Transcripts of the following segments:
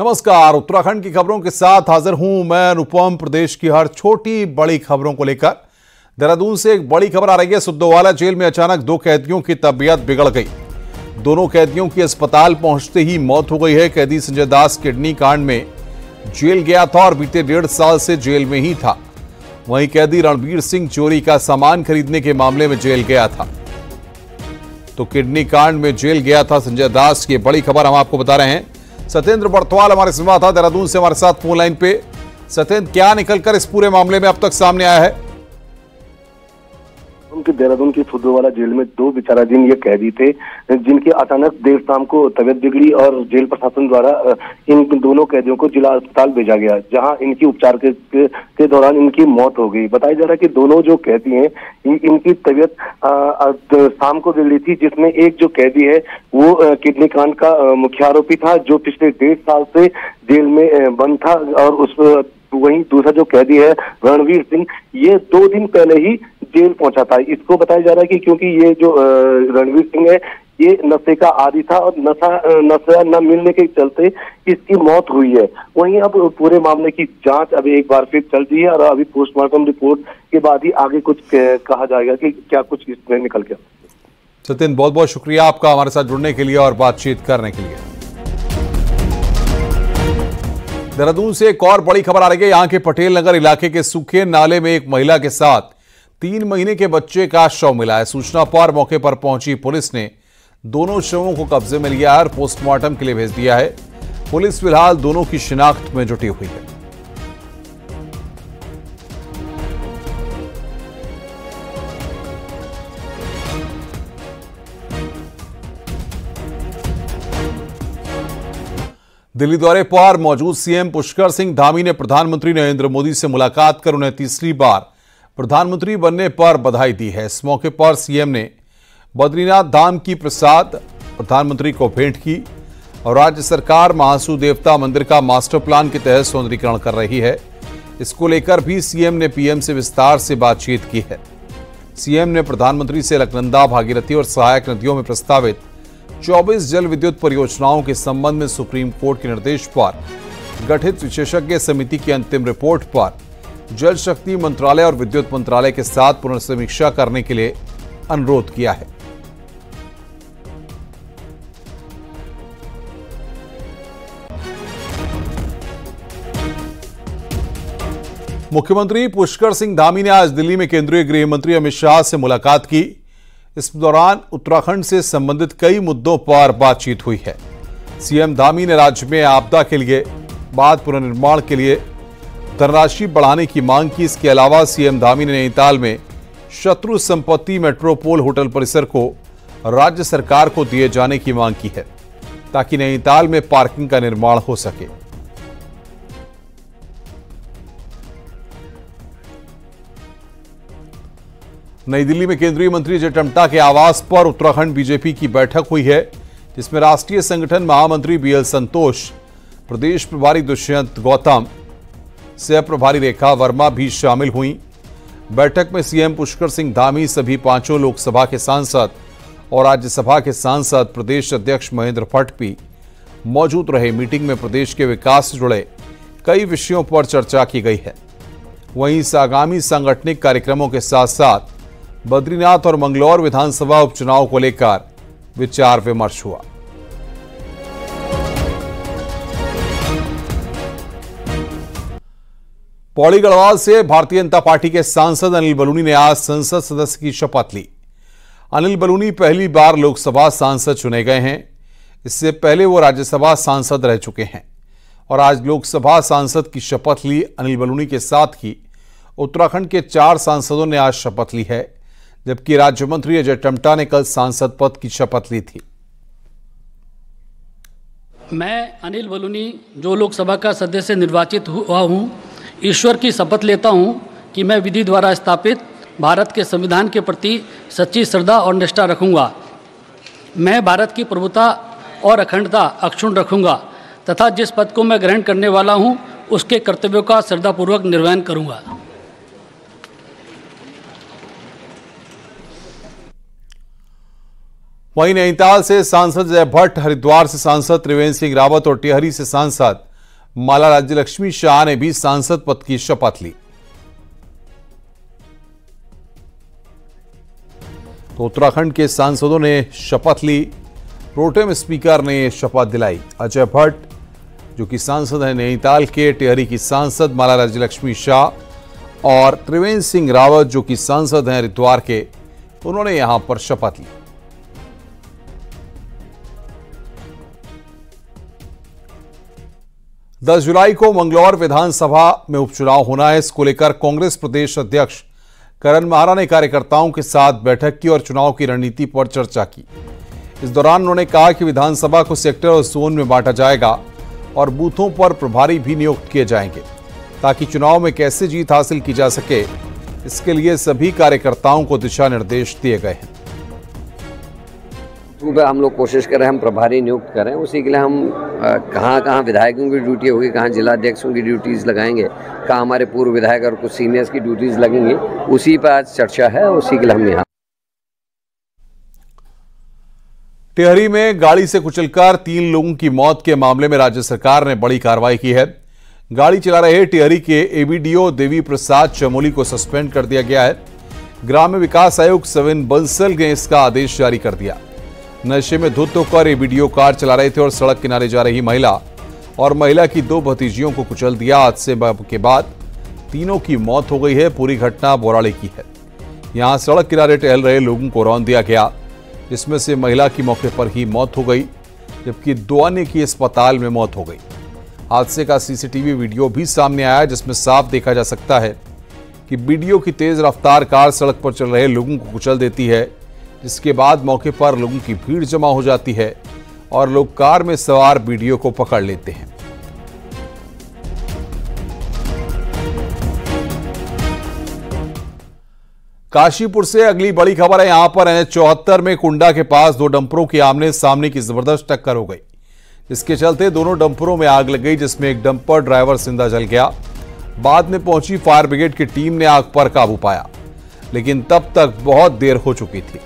नमस्कार, उत्तराखंड की खबरों के साथ हाजिर हूं मैं अनुपम। प्रदेश की हर छोटी बड़ी खबरों को लेकर देहरादून से एक बड़ी खबर आ रही है। सुद्दोवाला जेल में अचानक दो कैदियों की तबीयत बिगड़ गई। दोनों कैदियों की अस्पताल पहुंचते ही मौत हो गई है। कैदी संजय दास किडनी कांड में जेल गया था और बीते 1.5 साल से जेल में ही था। वहीं कैदी रणवीर सिंह चोरी का सामान खरीदने के मामले में जेल गया था। तो किडनी कांड में जेल गया था संजय दास की बड़ी खबर हम आपको बता रहे हैं। सत्येंद्र बर्तवाल हमारे संवाददाता देहरादून से हमारे साथ फोन लाइन पे। सत्येंद्र, क्या निकलकर इस पूरे मामले में अब तक सामने आया है? उनके देहरादून की सुद्दोवाला जेल में दो विचाराधीन ये कैदी थे जिनकी अचानक देर शाम को तबियत बिगड़ी और जेल प्रशासन द्वारा इन दोनों कैदियों को जिला अस्पताल भेजा गया, जहां इनकी उपचार के दौरान इनकी मौत हो गई। बताया जा रहा है कि दोनों जो कैदी हैं इनकी तबियत शाम को बिगड़ी थी, जिसमें एक जो कैदी है वो किडनी कांड का मुख्य आरोपी था, जो पिछले 1.5 साल से जेल में बंद था। और उस वहीं दूसरा जो कैदी है रणवीर सिंह, ये 2 दिन पहले ही जेल पहुंचा था। इसको बताया जा रहा है कि क्योंकि ये जो रणवीर सिंह है ये नशे का आदी था और नशा न मिलने के चलते इसकी मौत हुई है। वहीं अब पूरे मामले की जांच अभी एक बार फिर चल रही है और अभी पोस्टमार्टम रिपोर्ट के बाद ही आगे कुछ कहा जाएगा कि क्या कुछ इसमें निकल के। सत्येंद्र, बहुत बहुत शुक्रिया आपका हमारे साथ जुड़ने के लिए और बातचीत करने के लिए। देहरादून से एक और बड़ी खबर आ रही है। यहां के पटेल नगर इलाके के सूखे नाले में एक महिला के साथ 3 महीने के बच्चे का शव मिला है। सूचना पर मौके पर पहुंची पुलिस ने दोनों शवों को कब्जे में लिया और पोस्टमार्टम के लिए भेज दिया है। पुलिस फिलहाल दोनों की शिनाख्त में जुटी हुई है। दिल्ली दौरे पर मौजूद सीएम पुष्कर सिंह धामी ने प्रधानमंत्री नरेंद्र मोदी से मुलाकात कर उन्हें तीसरी बार प्रधानमंत्री बनने पर बधाई दी है। इस मौके पर सीएम ने बद्रीनाथ धाम की प्रसाद प्रधानमंत्री को भेंट की और राज्य सरकार महासू देवता मंदिर का मास्टर प्लान के तहत सौंदर्यीकरण कर रही है। इसको लेकर भी सीएम ने पीएम से विस्तार से बातचीत की है। सीएम ने प्रधानमंत्री से अलकनंदा, भागीरथी और सहायक नदियों में प्रस्तावित 24 जल विद्युत परियोजनाओं के संबंध में सुप्रीम कोर्ट के निर्देश पर गठित विशेषज्ञ समिति की अंतिम रिपोर्ट पर जल शक्ति मंत्रालय और विद्युत मंत्रालय के साथ पुनर्समीक्षा करने के लिए अनुरोध किया है। मुख्यमंत्री पुष्कर सिंह धामी ने आज दिल्ली में केंद्रीय गृह मंत्री अमित शाह से मुलाकात की। इस दौरान उत्तराखंड से संबंधित कई मुद्दों पर बातचीत हुई है। सीएम धामी ने राज्य में आपदा के लिए बाद पुनर्निर्माण के लिए धनराशि बढ़ाने की मांग की। इसके अलावा सीएम धामी ने नैनीताल में शत्रु संपत्ति मेट्रोपोल होटल परिसर को राज्य सरकार को दिए जाने की मांग की है, ताकि नैनीताल में पार्किंग का निर्माण हो सके। नई दिल्ली में केंद्रीय मंत्री अजय टम्टा के आवास पर उत्तराखंड बीजेपी की बैठक हुई है, जिसमें राष्ट्रीय संगठन महामंत्री बीएल संतोष, प्रदेश प्रभारी दुष्यंत गौतम, सह प्रभारी रेखा वर्मा भी शामिल हुई। बैठक में सीएम पुष्कर सिंह धामी, सभी 5 लोकसभा के सांसद और राज्यसभा के सांसद, प्रदेश अध्यक्ष महेंद्र भट्ट भी मौजूद रहे। मीटिंग में प्रदेश के विकास से जुड़े कई विषयों पर चर्चा की गई है। वहीं इस आगामी सांगठनिक कार्यक्रमों के साथ साथ बद्रीनाथ और मंगलौर विधानसभा उपचुनाव को लेकर विचार विमर्श हुआ। पौड़ी गढ़वाल से भारतीय जनता पार्टी के सांसद अनिल बलूनी ने आज संसद सदस्य की शपथ ली। अनिल बलूनी पहली बार लोकसभा सांसद चुने गए हैं। इससे पहले वो राज्यसभा सांसद रह चुके हैं और आज लोकसभा सांसद की शपथ ली। अनिल बलूनी के साथ ही उत्तराखंड के 4 सांसदों ने आज शपथ ली है, जबकि राज्य मंत्री अजय टम्टा ने कल सांसद पद की शपथ ली थी। मैं अनिल बलूनी, जो लोकसभा का सदस्य निर्वाचित हुआ हूं, ईश्वर की शपथ लेता हूं कि मैं विधि द्वारा स्थापित भारत के संविधान के प्रति सच्ची श्रद्धा और निष्ठा रखूंगा। मैं भारत की प्रभुता और अखंडता अक्षुण्ण रखूंगा तथा जिस पद को मैं ग्रहण करने वाला हूं उसके कर्तव्यों का श्रद्धापूर्वक निर्वहन करूंगा। वहीं नैनीताल से सांसद जय भट्ट, हरिद्वार से सांसद त्रिवेंद्र सिंह रावत और टिहरी से सांसद माला राज्यलक्ष्मी शाह ने भी सांसद पद की शपथ ली। तो उत्तराखंड के सांसदों ने शपथ ली, प्रोटेम स्पीकर ने शपथ दिलाई। अजय भट्ट जो कि सांसद हैं नैनीताल के, टिहरी की सांसद माला राज्यलक्ष्मी शाह और त्रिवेंद्र सिंह रावत जो कि सांसद हैं हरिद्वार के, उन्होंने यहां पर शपथ ली। दस जुलाई को मंगलौर विधानसभा में उपचुनाव होना है। इसको लेकर कांग्रेस प्रदेश अध्यक्ष करण माहरा ने कार्यकर्ताओं के साथ बैठक की और चुनाव की रणनीति पर चर्चा की। इस दौरान उन्होंने कहा कि विधानसभा को सेक्टर और जोन में बांटा जाएगा और बूथों पर प्रभारी भी नियुक्त किए जाएंगे ताकि चुनाव में कैसे जीत हासिल की जा सके, इसके लिए सभी कार्यकर्ताओं को दिशा निर्देश दिए गए हैं। सुबह हम लोग कोशिश करें हम प्रभारी नियुक्त करें, उसी के लिए हम कहाँ विधायकों की ड्यूटी होगी, कहाँ जिलाध्यक्षों की ड्यूटीज़ लगाएंगे, कहाँ हमारे पूर्व विधायक और कुछ सीनियर्स की ड्यूटीज़ लगेंगी, उसी पर आज चर्चा है। उसी के लिए हम यहाँ टिहरी में गाड़ी से कुचलकर 3 लोगों की मौत के मामले में राज्य सरकार ने बड़ी कार्रवाई की है। गाड़ी चला रहे टिहरी के एबीडीओ देवी प्रसाद चमोली को सस्पेंड कर दिया गया है। ग्राम्य विकास आयुक्त सविन बंसल ने इसका आदेश जारी कर दिया। नशे में धुत होकर एबीडीओ कार चला रहे थे और सड़क किनारे जा रही महिला और महिला की 2 भतीजियों को कुचल दिया। हादसे के बाद तीनों की मौत हो गई है। पूरी घटना बोराड़े की है। यहां सड़क किनारे टहल रहे लोगों को रौंद दिया गया, जिसमें से महिला की मौके पर ही मौत हो गई, जबकि 2 अन्य की अस्पताल में मौत हो गई। हादसे का सीसीटीवी वीडियो भी सामने आया, जिसमें साफ देखा जा सकता है कि बीडीओ की तेज रफ्तार कार सड़क पर चल रहे लोगों को कुचल देती है, जिसके बाद मौके पर लोगों की भीड़ जमा हो जाती है और लोग कार में सवार बीडीओ को पकड़ लेते हैं। काशीपुर से अगली बड़ी खबर है। यहां पर NH74 में कुंडा के पास 2 डंपरों की आमने सामने की जबरदस्त टक्कर हो गई, जिसके चलते दोनों डंपरों में आग लग गई, जिसमें एक डंपर ड्राइवर जिंदा जल गया। बाद में पहुंची फायर ब्रिगेड की टीम ने आग पर काबू पाया, लेकिन तब तक बहुत देर हो चुकी थी।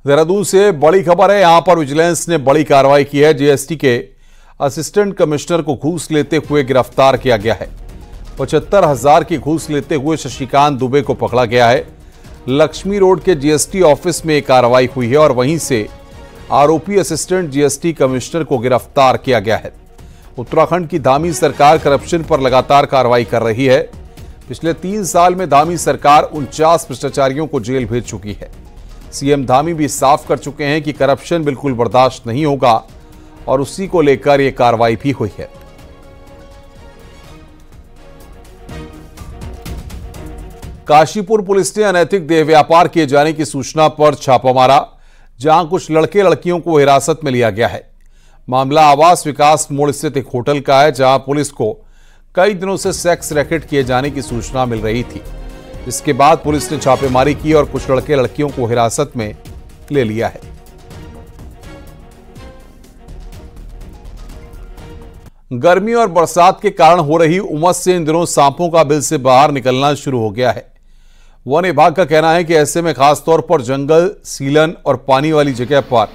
देहरादून से बड़ी खबर है। यहां पर विजिलेंस ने बड़ी कार्रवाई की है। जीएसटी के असिस्टेंट कमिश्नर को घूस लेते हुए गिरफ्तार किया गया है। 75,000 की घूस लेते हुए शशिकांत दुबे को पकड़ा गया है। लक्ष्मी रोड के जीएसटी ऑफिस में कार्रवाई हुई है और वहीं से आरोपी असिस्टेंट जीएसटी कमिश्नर को गिरफ्तार किया गया है। उत्तराखंड की धामी सरकार करप्शन पर लगातार कार्रवाई कर रही है। पिछले 3 साल में धामी सरकार 49 भ्रष्टाचारियों को जेल भेज चुकी है। सीएम धामी भी साफ कर चुके हैं कि करप्शन बिल्कुल बर्दाश्त नहीं होगा और उसी को लेकर यह कार्रवाई भी हुई है। काशीपुर पुलिस ने अनैतिक देह व्यापार किए जाने की सूचना पर छापा मारा, जहां कुछ लड़के लड़कियों को हिरासत में लिया गया है। मामला आवास विकास मोड़ स्थित एक होटल का है, जहां पुलिस को कई दिनों से सेक्स रैकेट किए जाने की सूचना मिल रही थी। इसके बाद पुलिस ने छापेमारी की और कुछ लड़के लड़कियों को हिरासत में ले लिया है। गर्मी और बरसात के कारण हो रही उमस से इन दिनों सांपों का बिल से बाहर निकलना शुरू हो गया है। वन विभाग का कहना है कि ऐसे में खासतौर पर जंगल, सीलन और पानी वाली जगह पर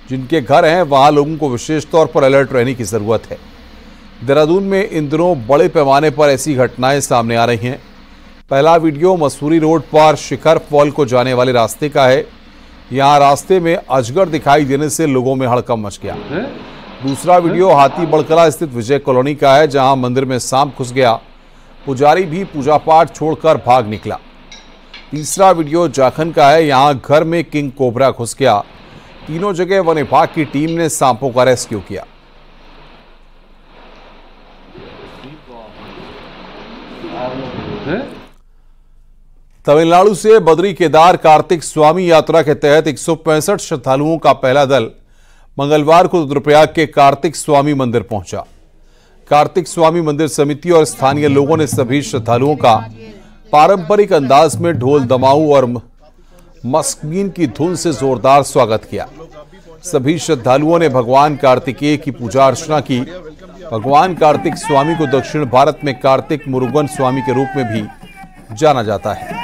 जिनके घर हैं, वहां लोगों को विशेष तौर पर अलर्ट रहने की जरूरत है। देहरादून में इन दिनों बड़े पैमाने पर ऐसी घटनाएं सामने आ रही हैं। पहला वीडियो मसूरी रोड पर शिखर फॉल को जाने वाले रास्ते का है। यहां रास्ते में अजगर दिखाई देने से लोगों में हड़कंप मच गया। दूसरा वीडियो हाथी बड़कला स्थित विजय कॉलोनी का है, जहां मंदिर में सांप घुस गया। पुजारी भी पूजा पाठ छोड़कर भाग निकला। तीसरा वीडियो जाखन का है, यहां घर में किंग कोबरा घुस गया। तीनों जगह वन विभाग की टीम ने सांपों का रेस्क्यू किया। तमिलनाडु से बद्री केदार कार्तिक स्वामी यात्रा के तहत 165 श्रद्धालुओं का पहला दल मंगलवार को रुद्रप्रयाग के कार्तिक स्वामी मंदिर पहुंचा। कार्तिक स्वामी मंदिर समिति और स्थानीय लोगों ने सभी श्रद्धालुओं का पारंपरिक अंदाज में ढोल, दमाऊ और मस्कीन की धुन से जोरदार स्वागत किया। सभी श्रद्धालुओं ने भगवान कार्तिकेय की पूजा अर्चना की। भगवान कार्तिक स्वामी को दक्षिण भारत में कार्तिक मुरुगन स्वामी के रूप में भी जाना जाता है।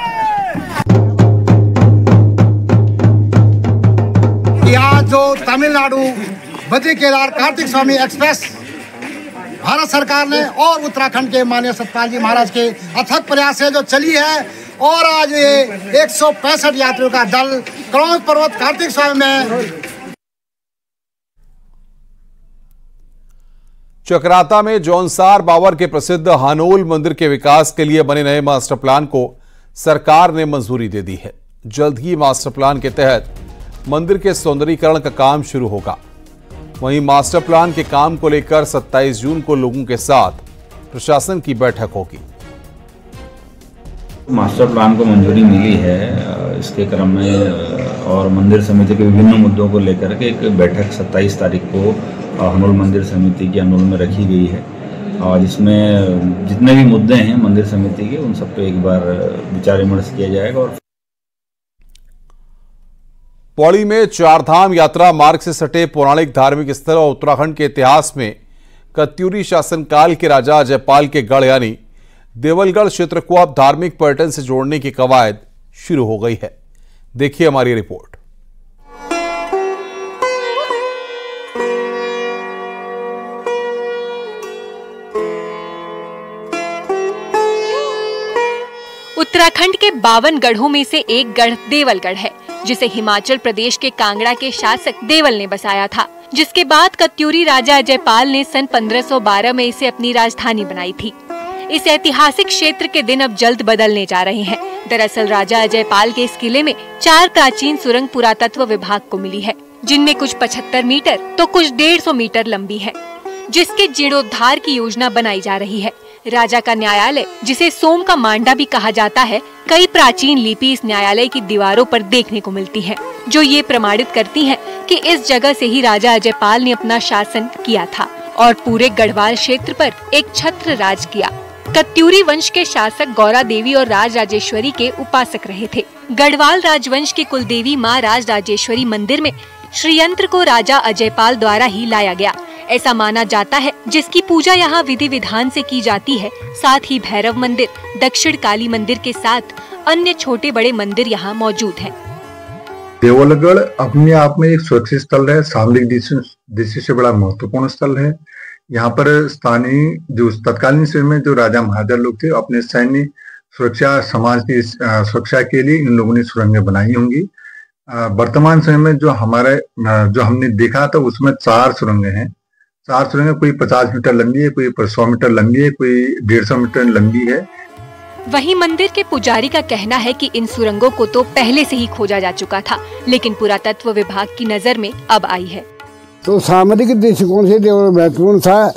जो तमिलनाडु बद्री केदार कार्तिक स्वामी एक्सप्रेस भारत सरकार ने और उत्तराखंड के माननीय सतपाल जी महाराज के अथक प्रयास से जो चली है, और आज ये 165 यात्रियों का दल क्रौंच पर्वत कार्तिक स्वामी में चक्राता में जौनसार बावर के प्रसिद्ध हानोल मंदिर के विकास के लिए बने नए मास्टर प्लान को सरकार ने मंजूरी दे दी है। जल्द ही मास्टर प्लान के तहत मंदिर के सौंदर्यीकरण का काम शुरू होगा। वहीं मास्टर प्लान के काम को लेकर 27 जून को लोगों के साथ प्रशासन की बैठक होगी। मास्टर प्लान को मंजूरी मिली है, इसके क्रम में और मंदिर समिति के विभिन्न मुद्दों को लेकर के एक बैठक 27 तारीख को हानोल मंदिर समिति की हानोल में रखी गई है, और जिसमें जितने भी मुद्दे हैं मंदिर समिति के उन सब पे एक बार विचार विमर्श किया जाएगा। और पौड़ी में चारधाम यात्रा मार्ग से सटे पौराणिक धार्मिक स्थल और उत्तराखंड के इतिहास में कत्यूरी शासनकाल के राजा अजयपाल के गढ़ यानी देवलगढ़ क्षेत्र को अब धार्मिक पर्यटन से जोड़ने की कवायद शुरू हो गई है। देखिए हमारी रिपोर्ट। उत्तराखंड के 52 गढ़ों में से एक गढ़ देवलगढ़ है, जिसे हिमाचल प्रदेश के कांगड़ा के शासक देवल ने बसाया था, जिसके बाद कत्यूरी राजा अजयपाल ने सन 1512 में इसे अपनी राजधानी बनाई थी। इस ऐतिहासिक क्षेत्र के दिन अब जल्द बदलने जा रहे हैं। दरअसल राजा अजयपाल के इस किले में 4 प्राचीन सुरंग पुरातत्व विभाग को मिली है, जिनमें कुछ 75 मीटर तो कुछ 150 मीटर लंबी है, जिसके जीर्णोद्धार की योजना बनाई जा रही है। राजा का न्यायालय, जिसे सोम का मांडा भी कहा जाता है, कई प्राचीन लिपि इस न्यायालय की दीवारों पर देखने को मिलती है, जो ये प्रमाणित करती हैं कि इस जगह से ही राजा अजयपाल ने अपना शासन किया था और पूरे गढ़वाल क्षेत्र पर एक छत्र राज किया। कत्यूरी वंश के शासक गौरा देवी और राज राजेश्वरी के उपासक रहे थे। गढ़वाल राजवंश की कुलदेवी माँ राज राजेश्वरी मंदिर में श्रीयंत्र को राजा अजयपाल द्वारा ही लाया गया, ऐसा माना जाता है, जिसकी पूजा यहाँ विधि विधान से की जाती है। साथ ही भैरव मंदिर, दक्षिण काली मंदिर के साथ अन्य छोटे बड़े मंदिर यहाँ मौजूद हैं। देवलगढ़ अपने आप में एक सुरक्षित स्थल है, सामरिक दृष्टि से बड़ा महत्वपूर्ण स्थल है। यहाँ पर स्थानीय जो तत्कालीन समय में जो राजा महाराजा लोग थे, अपने सैन्य सुरक्षा, समाज की सुरक्षा के लिए इन लोगों ने सुरंगें बनाई होंगी। वर्तमान समय में जो हमने देखा था उसमें 4 सुरंगें हैं। 4 सुरंगें कोई 50 मीटर लंबी है, कोई 100 मीटर लंबी है, कोई 150 मीटर लंबी है। वहीं मंदिर के पुजारी का कहना है कि इन सुरंगों को तो पहले से ही खोजा जा चुका था, लेकिन पुरातत्व विभाग की नजर में अब आई है। तो सामरिक दृष्टिकोण से देवल महत्वपूर्ण था,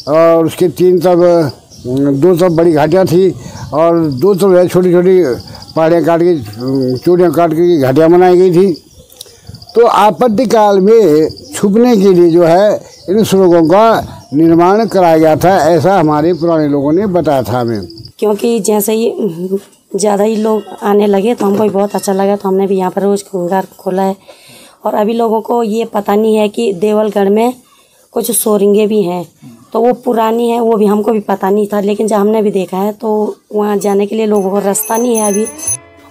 और उसके 2 तरफ बड़ी घाटियाँ थी और 2 तरफ छोटी छोटी पहाड़ियाँ काट के, चोटियाँ काट के घाटियाँ बनाई गई थी। तो आपत्ति काल में छुपने के लिए जो है इन सुरंगों का निर्माण कराया गया था, ऐसा हमारे पुराने लोगों ने बताया था हमें। क्योंकि जैसे ही ज़्यादा ही लोग आने लगे तो हमको भी बहुत अच्छा लगा, तो हमने भी यहाँ पर रोज़ कुंगार खोला है। और अभी लोगों को ये पता नहीं है कि देवलगढ़ में कुछ सुरंगें भी हैं, तो वो पुरानी है, वो भी हमको भी पता नहीं था, लेकिन जब हमने भी देखा है तो वहाँ जाने के लिए लोगों को रास्ता नहीं है अभी।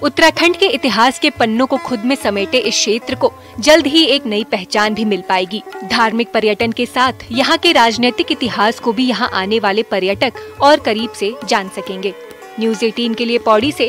उत्तराखंड के इतिहास के पन्नों को खुद में समेटे इस क्षेत्र को जल्द ही एक नई पहचान भी मिल पाएगी। धार्मिक पर्यटन के साथ यहाँ के राजनीतिक इतिहास को भी यहाँ आने वाले पर्यटक और करीब से जान सकेंगे। न्यूज़ 18 के लिए पौड़ी से